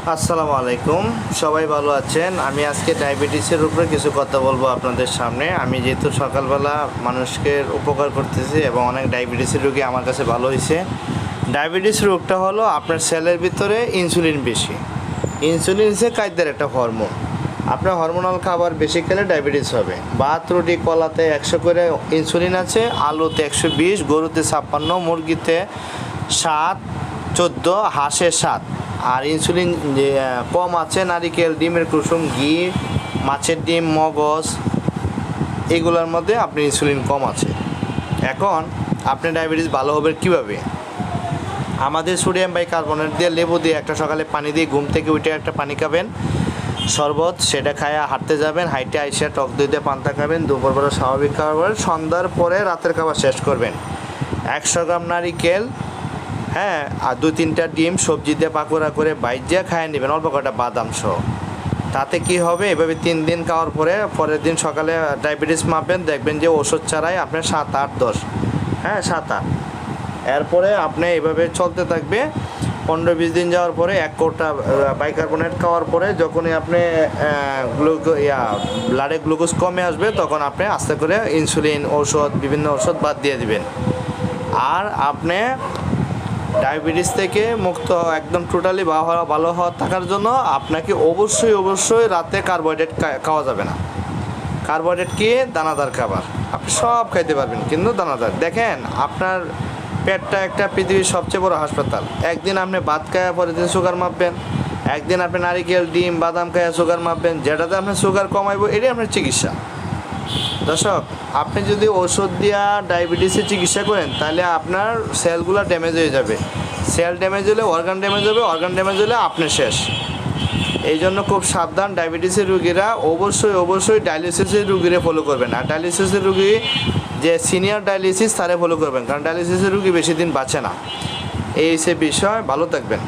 আসসালামু আলাইকুম, সবাই ভালো আছেন। আমি আজকে ডায়াবেটিসের উপরে কিছু কথা বলবো আপনাদের সামনে। আমি যেহেতু সকালবেলা মানুষকে উপকার করতেছি এবং অনেক ডায়াবেটিসের রোগী আমার কাছে ভালো হয়েছে। ডায়াবেটিস রোগটা হলো আপনার সেলের ভিতরে ইনসুলিন বেশি। ইনসুলিন হচ্ছে খাদ্যের একটা হরমোন। আপনার হরমোনাল খাবার বেশি খেলে ডায়াবেটিস হবে। ভাত, রুটি, কলাতে 100 করে ইনসুলিন আছে, আলুতে 120, গরুতে 56, মুরগিতে 7, 14, হাঁসে 7। আর ইনসুলিন যে কম আছে নারিকেল, ডিমের কুসুম, ঘি, মাছের ডিম, মগজ, এগুলোর মধ্যে আপনার ইনসুলিন কম আছে। এখন আপনার ডায়াবেটিস ভালো হবে কীভাবে? আমাদের সোডিয়াম বাইকার্বনেট দিয়ে, লেবু দিয়ে, একটা সকালে পানি দিয়ে ঘুম থেকে উঠে একটা পানি খাবেন, শরবত, সেটা খায়া হাঁটতে যাবেন, হাইটে আইসা টক দই দিয়ে পান্তা খাবেন, দুপুরবেলা স্বাভাবিক খাবার, সন্ধ্যার পরে রাতের খাবার শেষ করবেন। 100 গ্রাম নারিকেল, হ্যাঁ, আর 2-3টা ডিম সবজি দিয়ে পাকোড়া করে বাইজিয়া খাইয়ে নেবেন, অল্প কটা বাদাম সহ। তাতে কি হবে, এভাবে 3 দিন খাওয়ার পরে পরের দিন সকালে ডায়াবেটিস মাপবেন, দেখবেন যে ওষুধ ছাড়াই আপনার 7, 8, 10, হ্যাঁ 7, 8। এরপরে আপনি এভাবে চলতে থাকবে। 15-20 দিন যাওয়ার পরে 1 কোটা বাইকার্বনেট খাওয়ার পরে যখনই আপনি ব্লাডে গ্লুকোজ কমে আসবে, তখন আপনি আস্তে করে ইনসুলিন ওষুধ, বিভিন্ন ওষুধ বাদ দিয়ে দিবেন। আর আপনি ডায়াবেটিস থেকে মুক্ত একদম টোটালি ভালো হওয়া থাকার জন্য আপনাকে অবশ্যই রাতে কার্বোহাইড্রেট খাওয়া যাবে না। কার্বোহাইড্রেট কি? দানাদার খাবার। আপনি সব খাইতে পারবেন, কিন্তু দানাদার। দেখেন, আপনার পেটটা একটা পৃথিবীর সবচেয়ে বড় হাসপাতাল। একদিন আপনি ভাত খাওয়া, পরের দিন সুগার মাপবেন। একদিন আপনি নারিকেল, ডিম, বাদাম খাওয়া সুগার মাপবেন। যেটাতে আপনার সুগার কমাইব, এটাই আপনার চিকিৎসা। দর্শক, আপনি যদি ওষুধ দিয়া ডায়াবেটিসের চিকিৎসা করেন, তাহলে আপনার সেলগুলো ড্যামেজ হয়ে যাবে। সেল ড্যামেজ হলে অর্গান ড্যামেজ হবে, অর্গান ড্যামেজ হলে আপনি শেষ। এই জন্য খুব সাবধান। ডায়াবেটিসের রুগীরা অবশ্যই ডায়ালিসিসের রুগীরা ফলো করবেন। আর ডায়ালিসিসের রুগী যে সিনিয়র ডায়ালিসিস, তারা ফলো করবেন, কারণ ডায়ালিসিসের রুগী বেশি দিন বাঁচে না। এই সে বিষয়। ভালো থাকবেন।